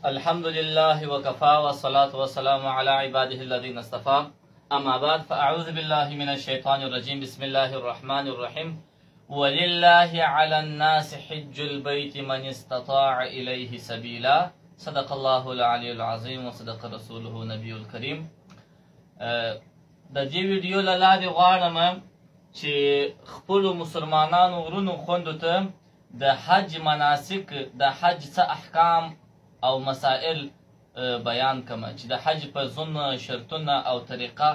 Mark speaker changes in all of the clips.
Speaker 1: الحمد لله وكفى والصلاة والسلام على عباده الذين اصطفى أما بعد فأعوذ بالله من الشيطان الرجيم بسم الله الرحمن الرحيم ولله على الناس حج البيت من استطاع إليه سبيلا صدق الله العلي العظيم وصدق رسوله نبي الكريم. د دې ویډیو له لارې غواړم چې خپلو مسلمانانو ورونو خویندو ته د حج مناسک د حج څه احکام او مسائل بیان کړم چې د حج په ځونه شرطونه او طریقه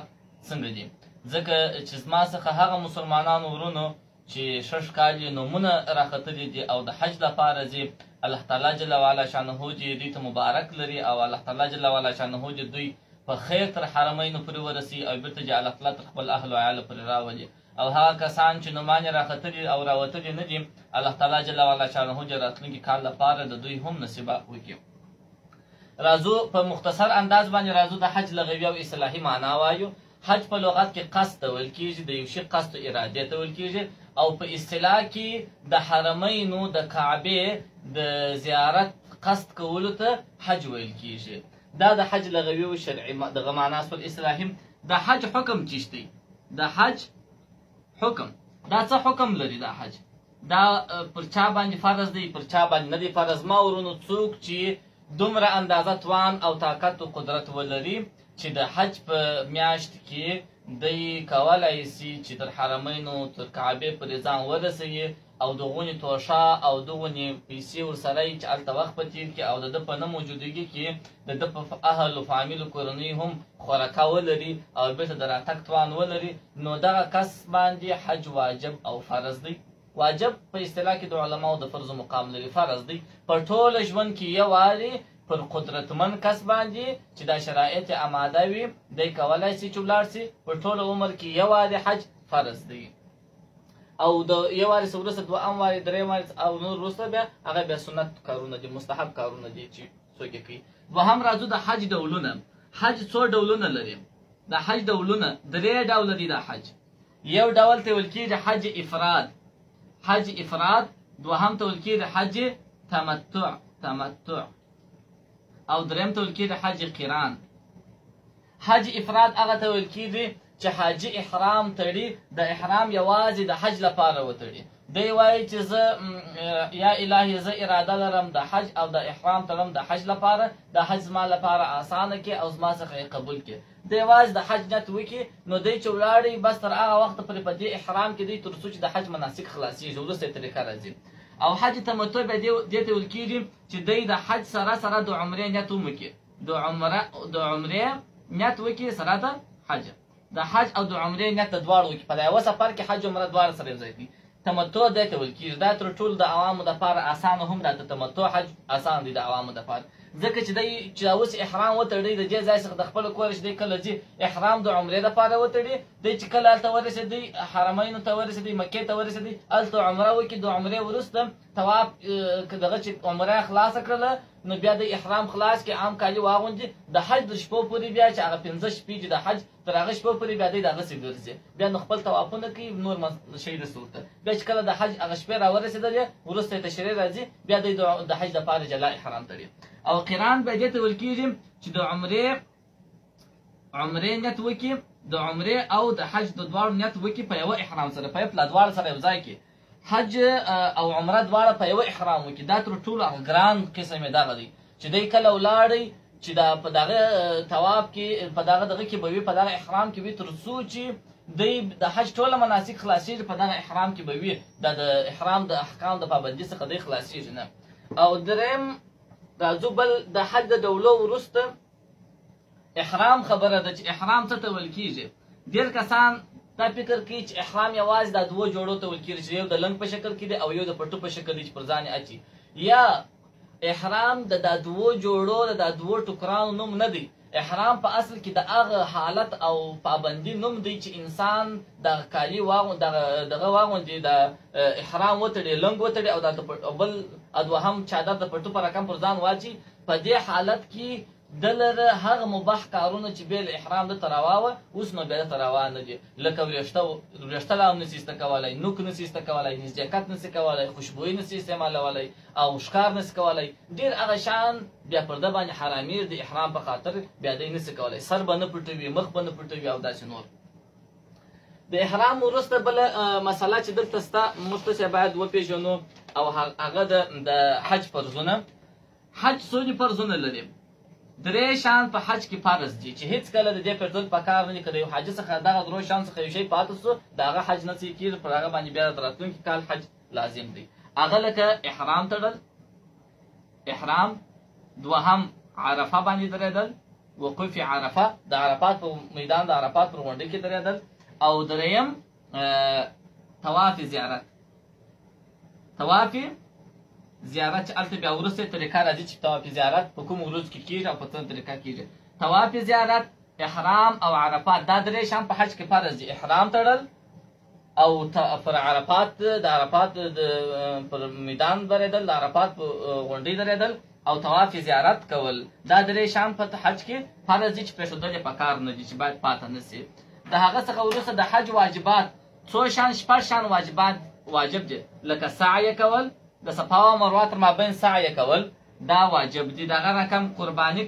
Speaker 1: څنګه دي، ځکه چې زما څخه هغه مسلمانانو ورونو چې شش کال یې نومونه راختلي دي او د حج لپاره ځي، الله تعالی جل وعلا شانه دې دوی ته مبارک لري او الله تعالی جل وعلا شانه دې دوی په خیر تر حرمینو پورې ورسي او بیرته چې الله تعالی تر خپل اهل او عیال پورې راولي، او هغه کسان چې نومان یې راختلي او راوتلي نه دي الله تعالی جل وعلا شانه د راتلونکي کال لپاره د دوی هم نصیبه وکړي. راځو په مختصر انداز باندې راځو د حج لغوي او اصطلاحي معنا وایو. حج په لغت کې قصد ته ویل کېږي، د یو شي قصد ارادې ته ویل کېږي، او په اصطلاح کې د حرمینو د کعبې د زیارت قصد کولو ته حج ویل کېږي. دا د حج لغوي او شرعي دغه معنا سول. اصطلاحي د حج حکم چی دی؟ د حج حکم دا څه حکم لري؟ دا حج دا پر چا باندې فرض دی، پر چا باندې نه دی فرض؟ ما ورونو څوک چې دومره اندازه توان او طاقت او قدرت ولري چې د حج په میاشت کې دی کولای سي چې تر حرمینو تر کعبې پورې ځان ورسوي او دغونې توشه او دغونې پیسې ورسره یي چې هلته وخت په تېر کړي او د ده په نه موجودګي کې د ده په اهل و فامیلو کورنۍ هم خوراکه ولري او بېرته د راتګ توان ولري، نو دغه کس باندې حج واجب او فرض دی. واجب په اصطلاح کې د علماو د فرض مقام لري، فرض دی پر ټوله ژوند کې یو وارې پر قدرتمند کس باندې چې دا شرایط آماده وي دی کولی سي چې ولاړ سي، پر ټوله عمر کې یو وارې حج فرض دی، او د یو وارې څه وروسته دوهم وارې درېیم وارې او نور وروسته بیا هغه بیا سنت کارونه دي، مستحب کارونه دي چې څوک یې کوي. دوهم راځو د حج ډولونه. حج څو ډولونه لري؟ د حج ډولونه درې ډوله دي. د حج یو ډول ته ویل کېږي حج افراد، حج افراد. دوهم ته ویل کېږي حج تمتع او درېیم ته ویل کېږي حج قران. حج افراد هغه ته ویل کېږي چې حاجي احرام تړي، د احرام یوازې د حج لپاره وتړي. دی وایي چې زه یا الهي زه اراده لرم د حج او د احرام تړم د حج لپاره، د حج زما لپاره اسانه کې او زما څخه یې قبول کې. دی یوازې د حج نیت وکړي، نو دی چې ولاړی بس تر هغه وخته پورې په دې احرام کې دی تر څو چې د حج مناسک خلاصېږي، وروسته یې طریقه راځي. او حج تمتع بیا دې ته ویل کېږي چې دی د حج سره سره د عمرې نیت هم وکړي، د عمرې نیت وکړي سره د حج، د حج او د عمرې نیت د دواړو وکړي، په یوه سفر کې حج عمره دواړه سره یو ځای کړي. تمتع دې ته ویل کېږي. دا تر ټولو د عوامو دپاره اسانه هم ده، د تمتع حج اسان دی د عوامو دپاره، ځکه چې دی چې اوس احرام وتړي د دې ځای څخه د خپله کوره چې دی کله ځي احرام د عمرې دپاره وتړي، دی چې کله هلته ورسېدی حرمینو ته ورسېدی مکې ته ورسېدی هلته عمره وکړي، د عمرې وروسته طواف دغه چې عمره خلاصه کړله نو بیا د احرام خلاص کې عام کالي واغوندي، د حج د شپو پورې بیا چې هغه 15 شپې دي د حج تر هغه شپو پورې بیا دی دغسې ګرځي، بیا نو خپل طوافونه کوي نور شی رسول ته، بیا چې کله د حج هغه شپې راورسېدلې وروسته یې تشریع راځي بیا دی د حج دپاره جلا احرام تړي. او قران بیا دې ته ویل کېږي چې د عمرې نیت وکړي، د عمرې او د حج د دواړو نیت وکړي په یوه احرام سره، په پله دواړه سره یو ځای کې حج او عمره دواړه په یوه احرام وکړي. دا تر ټولو ګران قسم یې دغه دی چې دی کله ولاړی چې دا په دغه طواف کې په دغه کې به وي، په دغه احرام کې وي تر څو چې دی د حج ټوله مناسک خلاصېږي، په دغه احرام کې به وي، دا د احرام د احکام د پابندي څخه دی خلاصېږي نه. او درېیم راځو بل د حج د ډولو وروسته احرام خبره ده چې احرام څه ته ویل کېږي. ډېر کسان دا فکر کوي چې احرام یوازې دا دوه جوړو ته ویل کېږي چې یو د لنګ په شکل کې دی او یو د پټو په شکل دی چې پر ځان یې اچي، یا احرام د دا دوه جوړو د دا دوه ټوکرانو نوم نه دی. احرام په اصل کې د هغه حالت او پابندي نوم دی چې انسان دغه کالي دغه واغوندي، د احرام وتړي، لنګ وتړي او بل دوهم چادر د پټو په رقم پر ځان واچي. په دې حالت کې د لره هغه مباح کارونه چې بې له احرام دته روا وه اوس نو بیا دته روا نه دي لکه وریښته لا هم نسي ایسته کولی نوک نسي ایسته کولی نزدېکت نسي کولی خوشبویي نسي استعمالولی او ښکار نسي کولی ډېر هغه شیان بیا پر ده باندې حرامېږي د احرام په خاطر بیا دی نسي کولی سر به نه پټوي مخ به نه پټوي او داسې نور د احرام وروسته بله مسله چې دلته شته موږ تاسې باید وپېژنو او هغه د حج فرضونه حج څو فرضونه لري 3 شیان په حج کې فرض دي چې هېڅکله د دې پرېښودل پکار نه دي که د یو حاجي څخه دغه 3 شیان څخه یو شی پاته سو د هغه حج نه صحیح کېږي پر هغه باندې بیا د راتلونکي کال حج لازم دی هغه لکه احرام تړل احرام دوهم عرفه باندې درېدل وقوف عرفه د عرفات په میدان د عرفات پر غونډۍ کې درېدل او دریم طواف زیارت طواف زیارت چې هلته بیا وروسته طریقه راځي چې طواف زیارت په کوم ورځو کې کېږي او په څه طریقه کېږي طواف زیارت احرام او عرفات دا 3 شیان په حج کې فرض دي احرام تړل او پر عرفات د عرفات پر میدان درېدل د عرفات په غونډۍ درېدل او طواف زیارت کول دا 3 شیان په حج کې فرض دي چې پرېښودل یې پکار نه دي چې باید پاته نه سي د هغه څخه وروسته د حج واجبات څو شیان 6 شیان واجبات واجب دي لکه سعی کول د صفا او مروه تر مابین سعی کول دا واجب دي دغه رقم قرباني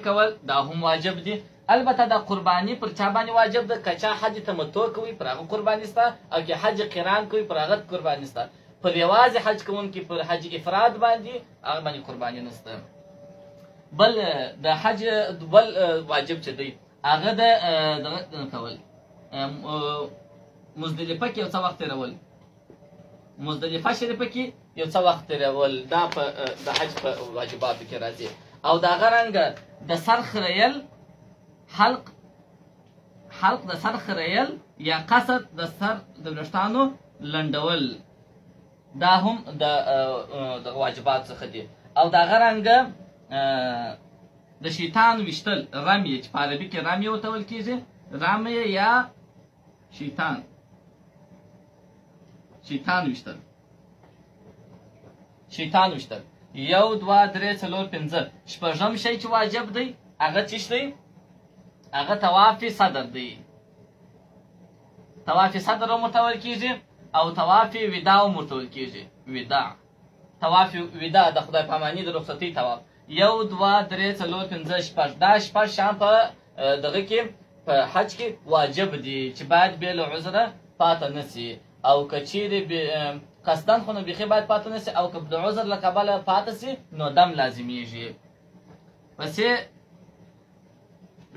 Speaker 1: کول دا هم واجب دي البته د قرباني پر چا باندې واجب ده که چا حج تمتع کوي پر هغه قرباني سته او که حج قران کوي پر هغه قرباني سته پر یوازې حج کوونکي پر حج افراد باندې هغه باندې قرباني نسته بل د حج بل واجب چې دی هغه د کول مزدلفه کې یو څه وخت تېرول مزدلفه شریفه کې یو څه وخت تېرول دا د حج په واجباتو کې راځي او د هغه رنګه د سر خریل حلق د سر خریل یا قصد د سر د وریښتانو لنډول دا هم د واجبات څخه دي او د هغه رنګه د شیطان ویشتل رمي چې په عربي کې رمي ورته ویل کېږي رمي یا شیطان ویشتل 1 2 3 4 5 شپږم شی چې واجب دی هغه څه دی هغه طواف صدر دی طواف صدر هم ورته ویل کېږي او طواف وداع هم ورته ویل کېږي طواف وداع د خدای پاماني د رخصتۍ طواف 1 2 3 4 5 6 دا 6 شیان په دغه کې په حج کې واجب دي چې باید بې له عذره پاته نه سي او که چیرې قصدن خو نو بیخي باید پاته نه سي او که د عذر له کبله پاته سي نو دم لازمیږي پسې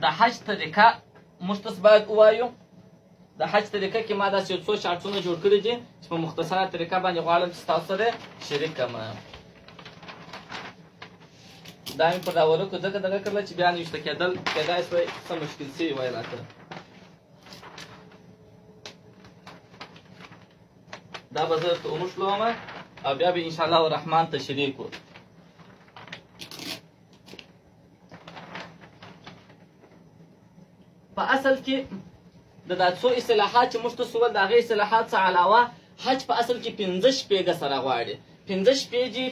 Speaker 1: د حج طریقه موږ تاسو باید ووایو د حج طریقه کې ما داسې یو څو شارټونه جوړ کړي دي چې په مختصره طریقه باندې غواړم چې ستاسو سره شریک کړم دا مې په راورکو ځکه دغه کړله چې بیا نوشته کېدل کېدای شوی څه مشکل سوي وای راته دا به زه ورته ونښلوم او بیا به انشاءالله الرحمن تشریح کړو په اصل کې د دا څو اصطلاحات چې موږ تاسو ول د هغې اصطلاحات څخه علاوه حج په اصل کې 15 شپې سره غواړي 15 شپې دي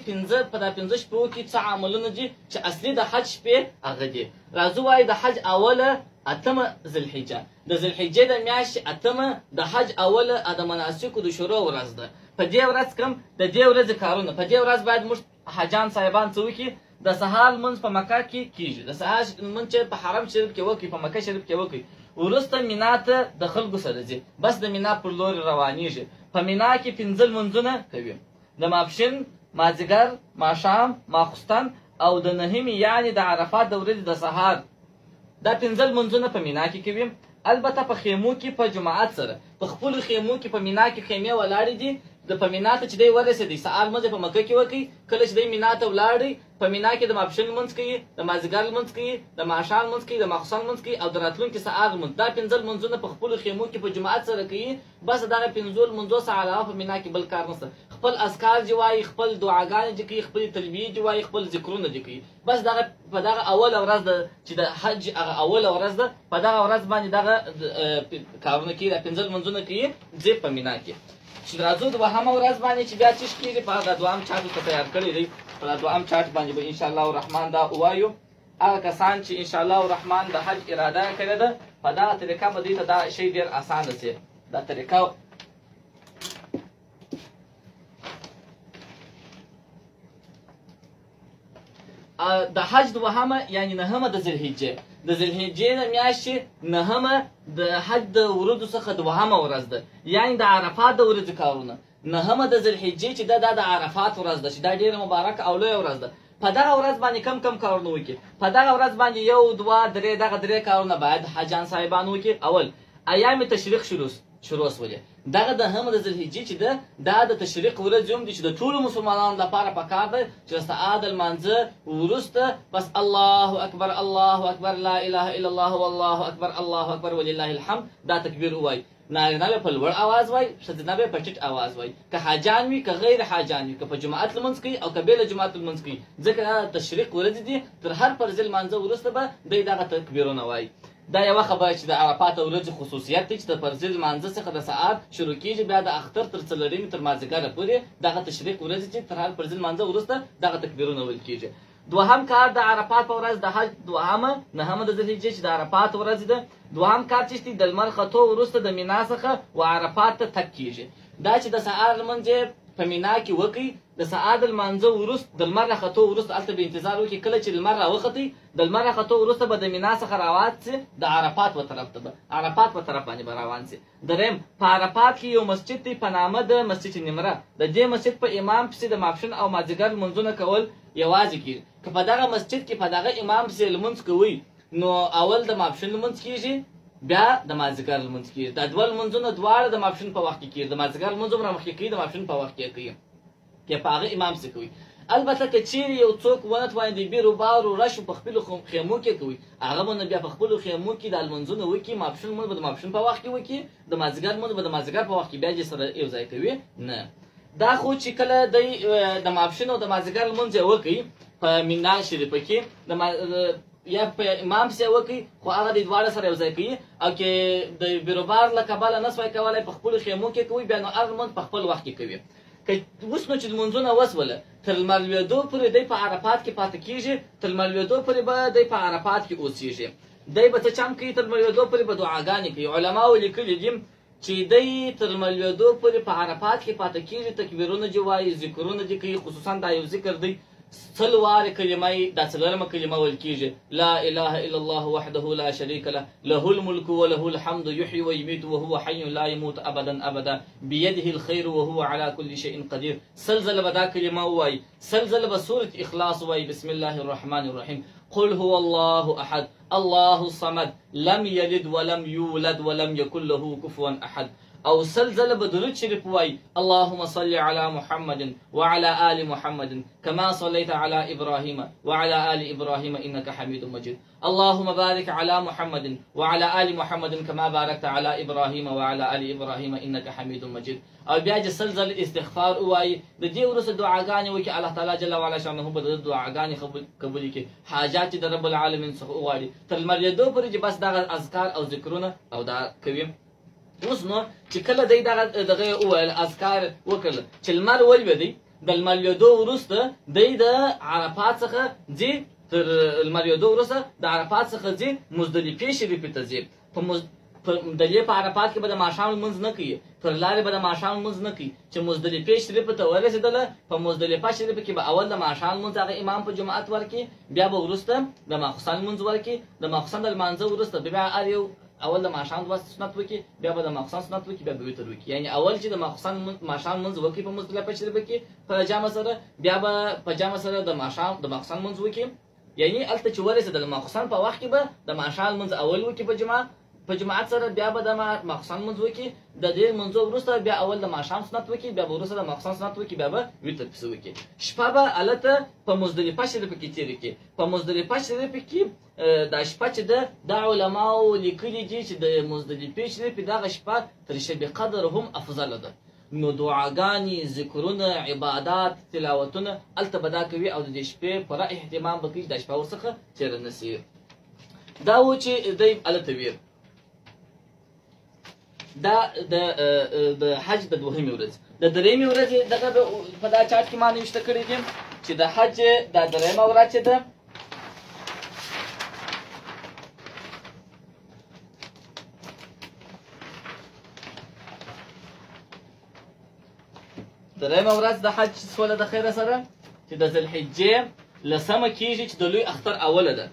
Speaker 1: په دا 15 شپو کې څه عملونه دي چې اصلي د حج شپې هغه دي راځو وایو د حج اوله 8 ذوالحجه د ذوالحجې د میاشتې 8 د حج اوله د مناسکو د شروع ورځ ده په دې ورځ کوم د دې ورځې کارونه په دې ورځ باید موږ حاجان صاحبان څه وکړي د سهار لمونځ په مکه کې کېږي د سهار لمونځ چې په حرم شریف کې وکړي په مکه شریف کې وکړي وروسته مینا ته د خلکو سره ځي بس د مینا پر لورې روانېږي په مینا کې 15 لمونځونه کوي د ماپښین مازدیګر ماښام ماخوستن او د نهمې یعنې د عرفات د ورځې د سهار دا 15 لمونځونه په مینا کې کوي البته په خیمو کې په جماعت سره په خپلو خیمو کې په مینا کې خیمې ولاړې دي د په مینا ته چې دی ورسېدی سهار لمونځ په مکه کې وکړي کله چې دی مینا ته ولاړی په مینا کې د ماپښین لمونځ کوي د مازدیګر لمونځ کوي د ماښام لمونځ کوي د ماخوستن لمونځ کوي او د راتلونکي سهار لمونځ دا 15 لمونځونه په خپلو خیمو کې په جماعت سره کوي بس دغه 15 لمونځو څخه علاوه په مینا کې بل کار نشته خپل اذکار دې وایي خپل دعاګانې دې کوي خپلې تلبیې دې وایي خپل ذکرونه دې کوي بس دغه په دغه اوله ورځ ده چې د حج هغه اوله ورځ ده په دغه ورځ باندې دغه کارونه کوي د 15 لمونځونه کوي ځي په مینا کې چې راځو دوهمه ورځ باندې چې بیا څه کېږي په هغه دوهم چاټ ورته تیار کړی دی په دوهم چاټ باندې به انشاءالله الرحمن دا ووایو هغه کسان چې انشاءالله الرحمن د حج اراده کړې ده په دغه طریقه به دوی ته دا شی ډېر اسانه سي دا طریقه د حج دوهمه یعنې نهمه د ذوالحجې د ذوالحجې د میاشتې نهمه د حج د ورځو څخه دوهمه ورځ ده یعنې د عرفات د ورځې کارونه نهمه د ذوالحجې چې ده دا د عرفات ورځ ده چې دا ډېره مبارکه او لویه ورځ ده په دغه ورځ باندې کم کارونه وکړي په دغه ورځ باندې یو دوه درې دغه درې کارونه باید حاجیان صاحبان وکړي اول ایام تشریق شروع سولې دغه د هم د ذوالحجې چې ده دا د تشریق ورځې هم دي چې د ټولو مسلمانانو لپاره پکار ده چې د سعاد لمانځه وروسته بس الله اکبر الله اکبر لا اله الا الله والله اکبر الله اکبر ولله الحمد دا تکبیر ووایي نارینه به په لوړ اواز وایي ښځینه به په ټیټ اواز وایي که حاجان وي که غیر حاجان وي که په جماعت لمونځ کوي او که بې له جماعت لمونځ کوي ځکه دا تشریق ورځې دي تر هر فرض لمانځه وروسته به دوی دغه تکبیرونه وایي دا یوه خبره چې د عرفات ورځې خصوصیت دی چې د فرض لمانځه څخه د ساعت شروع کېږي بیا د اختر تر څلورمې تر مازدیګره پورې دغه تشریق ورځې چې تر هر فرض لمانځه وروسته دغه تکبیرونه ویل کېږي دوهم کار د عرفات په ورځ د حج دوهمه نهمه د ذوالحجې چې د عرفات ورځ ده دوهم کار چې د لمر ختو وروسته د مینا څخه و عرفات ته تګ کېږي دا چې د سهار لمونځ په مینا کې وکړي د سعاد لمانځه وروسته د لمر راختو وروسته هلته به انتظار وکړي کله چې لمر راوختی د لمر راختو وروسته به د مینا څخه راوات سي د عرفات په طرف ته به عرفات په طرف باندې به روان سي دریم په عرفات کې یو مسجد دی په نامه د مسجد نمره د دې مسجد په امام پسې د ماپښین او مازدیګر لمونځونه کول یوازې کېږي که په دغه مسجد کې په دغه امام پسې لمونځ کوئ نو اول د ماپښین لمونځ کېږي بیا د مازدیګر لمونځ کېږي دا دوه لمونځونه دواړه د ماپښین په وخت کې کېږي د مازدیګر لمونځ هم رامخکې کوي د ماپښین په وخت کې کوي که په هغه امام پسې کوي البته که چیرې یو څوک ونه تواني د بیرو بارو رشو په خپلو خیمو کې کوي هغه به نو بیا په خپلو خیمو کې دا لمونځونه وکړي ماپښین لمونځ به د ماپښین په وخت کې وکړي د مازدیګر لمونځ به د مازدیګر په وخت کې بیا سره یو ځای کوي نه دا خو چې کله دی د ماپښین او د مازدیګر لمونځ یې وکړي په مینا شریفه کې یا په امام پسې وکړي خو هغه د دواړه سره یو ځای کوي او که د بیروبار له کبله نه سوای کولی په خپلو خیمو کې کوي بیا نو هغه لمونځ په خپل وخت کې کوي که اوس نو چې لمونځونه وسوله تر لمر لوېدو پورې دی په عرفات کې پاتې کېږي تر لمر لوېدو پورې به دی په عرفات کې اوسېږي دی به څه چم کوي تر لمر لوېدو پورې به دعاګانې کوي علماو لیکلي دي چې دی تر لمر لوېدو پورې په عرفات کې پاتې کېږي تکبیرونه دې وایي ذکرونه دې کوي خصوصا دا یو ذکر دی څل وارې کلمه دا څلورمه کلمه ویل کېږي لا اله الا الله وحده لا شریک له له الملك وله الحمد يحيي ويميت وهو حي لا يموت ابدا ابدا بيده الخير وهو على كل شيء قدير سلزل بدا كلمه وای سلزل بسوره اخلاص وای بسم الله الرحمن الرحيم قل هو الله احد الله الصمد لم يلد ولم يولد ولم يكن له كفوا احد او سلزل بدرود شريف واي اللهم صل على محمد وعلى آل محمد كما صليت على إبراهيم وعلى آل إبراهيم إنك حميد مجيد اللهم بارك على محمد وعلى آل محمد كما باركت على إبراهيم وعلى آل إبراهيم إنك حميد مجيد او بیا سلزل استغفار وای د دې ورسره دعاګانې وکړي الله تعالی جل وعلا شانه به د دعاګانې قبول کړي حاجات د رب العالمین څخه وغواړي تر لمریدو پورې چې بس دغه اذکار او ذکرونه او دا کوي اوس نو چې کله دی دغه وویل اذکار وکړل چې لمر ولوېدی د لمر لوېدو وروسته دی د عرفات څخه ځي تر لمر لوېدو وروسته د عرفات څخه ځي مزدلفې شریفې ته ځي د دې په عرفات کې به د ماښام لمونځ نه کوي پر لارې به د ماښام لمونځ نه کوي چې مزدلفې شریفې ته ورسېدله په مزدلفه شریفه کې به اول د ماښام لمونځ هغه امام په جماعت ورکړي بیا به وروسته د ماخوستن لمونځ ورکړي د ماخوستن د لمانځه وروسته بیا هر یو اول د ماښام دوه سنت وکړي بیا به د ماخوستن سنت وکړي بیا به وتر وکړي یعنې اول چې د ماښام لمونځ وکړي په مزدلفه شریفه کې په جامه سره بیا به په جامه سره د ماخوستن لمونځ وکړي یعنې هلته چې ورسېدل ماخوستن په وخت کې به د ماښام لمونځ اول وکړي په جماعت سره بیا به د ماخوستن لمونځ وکړي د دې لمونځو وروسته بیا اول د ماښام سنت وکړي بیا به وروسته د ماخوستن سنت وکړي بیا به وتر پسې وکړي شپه به هلته په مزدلفه شریفه کې تېرې کړي په مزدلفه شریفه کې دا شپه چې ده دا علماو لیکلي دي چې د مزدلفې شریفې دغه شپه تر شب قدر هم افضله ده نو دعاګانې ذکرونه عبادات تلاوتونه هلته به دا کوي او د دې شپې پوره اهتمام به کوي دا شپه ورڅخه تېره نه سي دا و چې دی هلته ویر دا د حج د دوهمې ورځې د درېیمې ورځې دغه په دا چارټ کې ما نوشته کړي دي چې د حج دا درېیمه ورځ چې ده درېیمه ورځ د حج سوله د خیره سره چې د ذوالحجې لسمه کېږي چې د لوی اختر اوله ده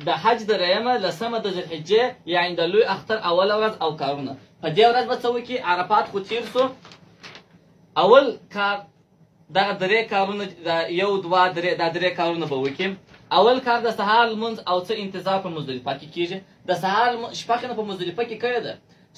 Speaker 1: د حج درېیمه لسمه د ذوالحجې یعنې د لوی اختر اوله ورځ او کارونه په دې ورځ به څه وکړي عرفات خو تېر سو اول کار دغه درې کارونه یو دوه درې دا درې کارونه به وکړي اول کار د سهار لمونځ او څه انتظار په مزدلفه کې کېږي د سهار شپه خو په مزدلفه کې کړې ده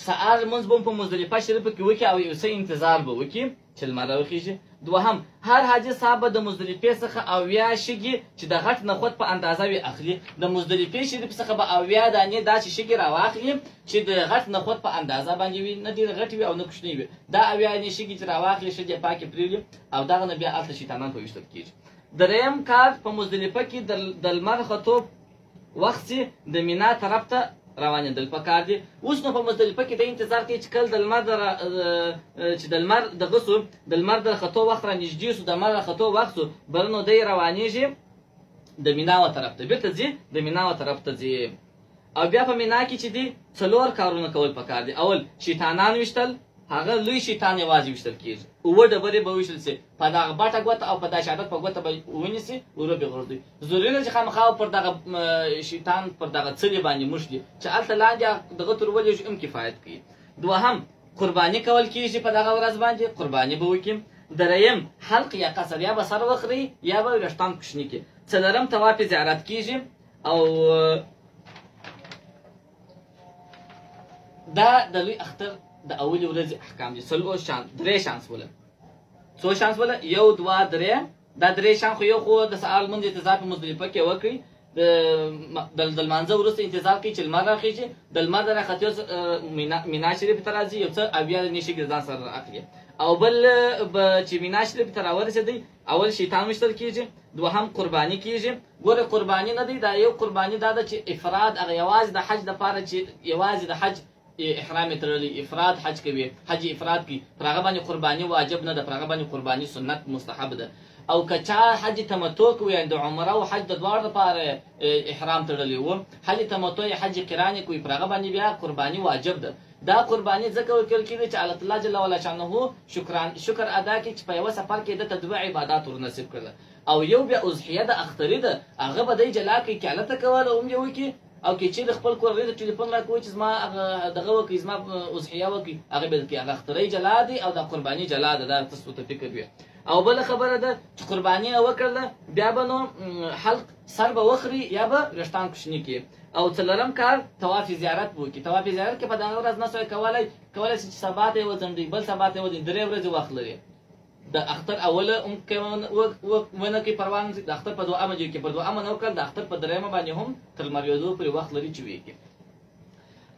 Speaker 1: سهار لمونځ به په مزدلفه شریفه کې وکړي او یو څه انتظار به وکړي چې لمر راوخیږي دوهم هر حاجي صاحب به د مزدلفې څخه اویا شګې چې د غټ نخود په اندازه وي اخلي د مزدلفې شریف څخه به اویا دانې داسې شګې راواخلي چې د غټ نخود په اندازه باندې وي نه ډېرې غټې وي او نه کوچنۍ وي دا اویا دانې شګې چې راواخلي ښځې پاکې پرېولي او دغه نه بیا هلته شیطانان په ویشتل کېږي درېیم کار په مزدلفه کې د لمر ختو وخت د مینا طرف ته روانېدل پکار دي اوس نو په مزدلفه کې د انتظار کوي چې کله د لمر چې د لمر دغه سو د لمر د خطو وخت را نږدې سو د لمر خطو وخت سو بل نو دی روانېږي د مینا و طرف ته بیرته ځي د مینا و طرف ته ځي او بیا په مینا کې چې دي څلور کارونه کول پکار دي اول شیطانان وشتل هغه لوی شیطان یوازې وشتل کېږي اووه ډبرې به وشتل سي په دغه باټه ګوته او په دا شهادت په ګوته به ونیسي ورو به غورځوي ضروري نه چې خامخا پر دغه شیطان پر دغه څلې باندې مشلي چې هلته لاندې دغه تر ولېږي هم کفایت کوي دوهم قرباني کول کېږي په دغه ورځ باندې قرباني به وکړي درېیم حلق یا قصر یا به سر وخوري یا به ویښتان کوچني کړي څلورم طواف زیارت کېږي او دا د لوی اختر د اولې ورځې احکام دي درې شانس وله څو شانس وله یو دوه درې دا درې شان خو یو خو د سهار لمونځ انتظار په مزدلفه کې وکړي د لمانځه وروسته انتظار کوي چې لمر راخیږي د لمر د راختو مینا شریف ته راځي یو څه اویا دانې شګې ځان سره رااخلي او بل چې مینا شریف ته راورسېدی اول شیطان وشتل کېږي دوهم قرباني کېږي ګوره قرباني نه دی دا یو قرباني دا ده چې افراد هغه یوازې د حج دپاره چې یوازې د حج احرام تړلی افراد حج کوي حج افراد کوي پر هغه باندې قرباني واجب نه ده پر هغه باندې قرباني سنت مستحب ده او که چا حج تمتع کوي د عمره او حج د دواړو لپاره احرام تړلی و حج تمتع حج قران کوي پر هغه باندې بیا قرباني واجب ده دا قرباني ځکه ورکول کېږي چې الله جل وعلا شانه شکر ادا کړي چې په یوه سفر کې د تدوع عبادات ورنصیب کړله او یو بیا اضحیه د اختري ده هغه به دی جلا کوي که هلته کوله هم یې وکړي او که چیرې خپل کورنۍ ته ټلیفون راکوي چې زما دغه وکړي زما اضحیه وکړي هغه به کوي هغه اخترۍ جلا دی او دا قرباني جلا ده دا تاسو ته فکر وي او بله خبره ده چې قرباني وکړله بیا به نو حلق سر به وخوري یا به ویښتان کوچني کړي او څلورم کار طواف زیارت به وکړي طواف زیارت کې په دغه ورځ نه سوی کولی شي چې سبا ته یې وځنډوي بل سبا ته یې وځنډوي درې ورځې وخت لري د اختر اوله هم ونه کوي پروا نه د اختر په دوهمه کې په دوهمه نه وکړل د اختر په درېیمه باندې هم تر لمریدو پورې وخت لري چې وکړي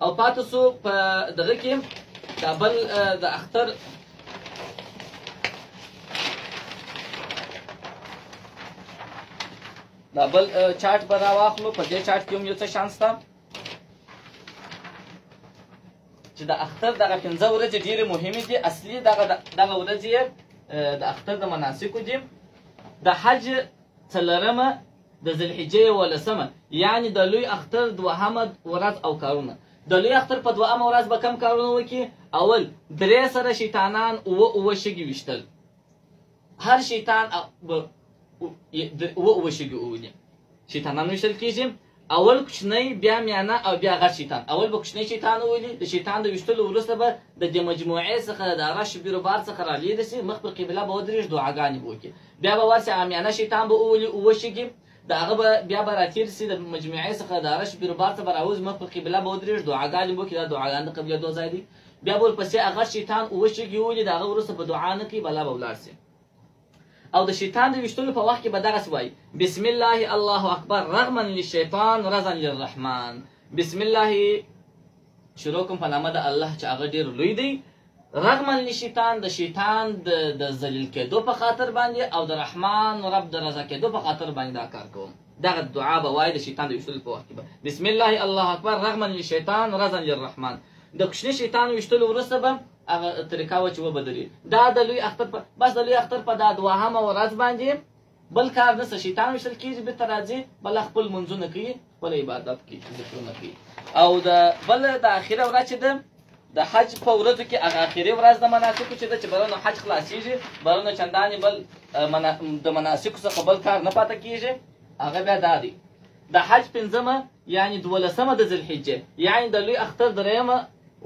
Speaker 1: او پاتې سو په دغه کې دا بل د اختر دا بل چارټ به راواخلو په دې چارټ کې هم یو څه شان شته چې د اختر دغه پنځه ورځې ډېرې مهمې دي اصلي دغه ورځې د اختر د مناسکو دي د حج څلورمه د ذوالحجې یولسمه یعنې د لوی اختر دوهمه ورځ او کارونه د لوی اختر په دوهمه ورځ به کم کارونه وکړي اول درې سره شیطانان اوه شګې ویشتل هر شیطان اوه شګې وولي شیطانان ویشتل کېږي اول کوچنی بیا میانه او بیا غټ شیطان اول به کوچنی شیطان وولي د شیطان د ویشتلو وروسته به د دې مجموعې څخه د رش بیروبار څخه رالیده سي مخ پر قبله به ودرېږي دعاګانې به وکړي بیا به ورسې میانه شیطان به وولي اوه شګې د هغه به بیا به راتېر سي د مجموعې څخه د رش بیروبار څخه به راوځي مخ پر قبله به ودرېږي دعاګانې به وکړي دا دعاګانې د قبلېدو ځای دی بیا به ورپسې هغه شیطان اوه شګې وولي د هغه وروسته به دعا نه کوي بلا به ولاړ سي او د شیطان د ویشتلو په وخت کې به دغسې وایي بسم الله الله اکبر رغما للشیطان رضا للرحمن بسم الله شروع کوم په نامه د الله چې هغه ډېر لوی دی رغما للشیطان د شیطان د ذلیل کېدو په خاطر باندې او د رحمان رب د رضا کېدو په خاطر باندې دا کار کوم دغه دعا به وایي د شیطان د ویشتلو په وخت کې به بسم الله الله اکبر رغما للشیطان رضا للرحمن د کوچني شیطان ویشتلو وروسته به هغه طریقه وه چې وبدلي. دا د لوی اختر بس د لوی اختر په دا 2مه ورځ باندې بل کار نشته، شیطان ویشتل کېږي، بېرته راځي بله خپل منځونه کوي، خپل عبادت کوي، ذکرونه کوي. او د بل د اخره ورځ چې ده د حج په ورځو کې هغه اخري ورځ د مناسکو چې ده چې بلنو حج خلاصېږي، بلنو چندانې بل د مناسکو څخه بل کار نه پاته کېږي، هغه بیا دا دی د حج 5مه یعنې 12مه د ذوالحجې، یعنې د لوی اختر 3مه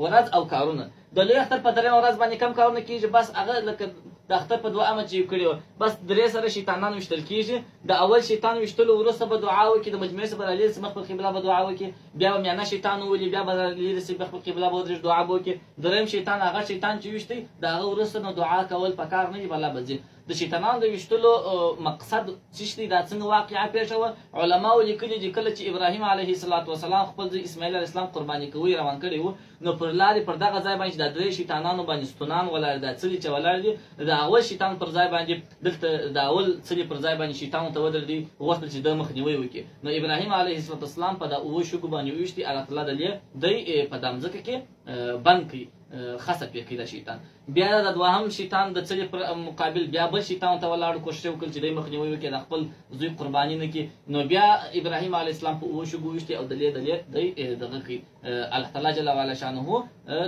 Speaker 1: ورځ او کارونه. د لوی اختر په 3مه ورځ باندې کم کارونه کېږي، بس هغه لکه د اختر په 2مه چې کړي وو، بس 3 سره شیطانان ویشتل کېږي. د اول شیطان ویشتلو وروسته به دعا وکړي، د مجموعې څخه به رالیرې سي مخ پر قبله به دعا وکړي، بیا به میانه شیطان وولي، بیا به رالیرې سي مخ پر قبله به ودرېږي، دعا به وکړي. دریم شیطان هغه شیطان چې ویشتی د هغه وروسته نو دعا کول پکار نه دي، بله به ځي. د شیطانانو د ویشتلو مقصد څه دی، دا څنګه واقعه پیښه وه. علماو لیکلي دي کله چې ابراهیم علیه السلام خپل زوی اسماعیل علیه السلام قرباني کوي روان کړی و، نو پر لارې پر دغه ځای باندې دا 3 شیطانانو باندې ستونان ولاړ، دا څلي چې ولاړ دي، د اول شیطان پر ځای باندې دلته د اول څلي پر ځای باندې شیطان ته ودرېدی، غوښتل چې د مخنیوی وکړي. نو ابراهیم علیه السلام په دا 7 شګو باندې وویشتي، الله تعالی دی په دا مځکه کې بند کړي، خاصه پرې کړي د شیطان. بیا د 2هم شیطان د څلي پر مقابل بیا بل شیطان ته ولاړ، کوشش وکړ چې دی مخنیوی وکړي، د خپل زوی قرباني نه کړي. نو بیا ابراهیم علیه السلام په 7 شګو وویشتي او دلې دی دغه کړي، الله تعالی جل وعلا شانه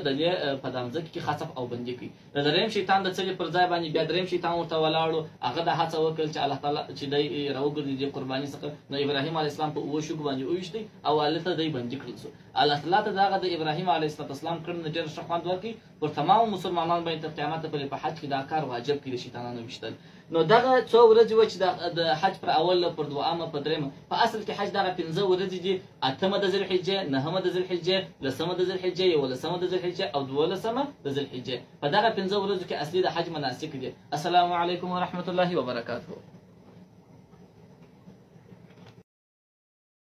Speaker 1: دلې په دا مځکه کې خاصه او بندي کړي. د دریم شیطان د څلي پر ځای باندې بیا دریم شیطان ورته ولاړو، هغه د هڅه وکړل چې الله تعالی چې دی راوګرځي د قرباني څخه. نو ابراهیم علیه السلام په 7 شګو باندې وویشتي او هلته دی بندي کړل شو. الله تعالی ته دغه د ابراهیم علیه السلام کړنه ډېر ښه خوند ورکړي، پر تمام مسلمانانو باندې تر قیامته پورې په حج کې دا کار واجب کړي د شیطانانو ویشتل. نو دغه څو ورځې وه چې د حج پر اوله، پر 2مه، پر 3مه، په اصل کې حج دغه 5 ورځې دي: 8مه د ذوالحجې، 9مه د ذوالحجې، 10مه د ذوالحجې، 11مه د ذوالحجې او 12مه د ذوالحجې. په دغه 5 ورځو کې اصلي د حج مناسک دي. السلام علیکم ورحمة الله وبرکاته.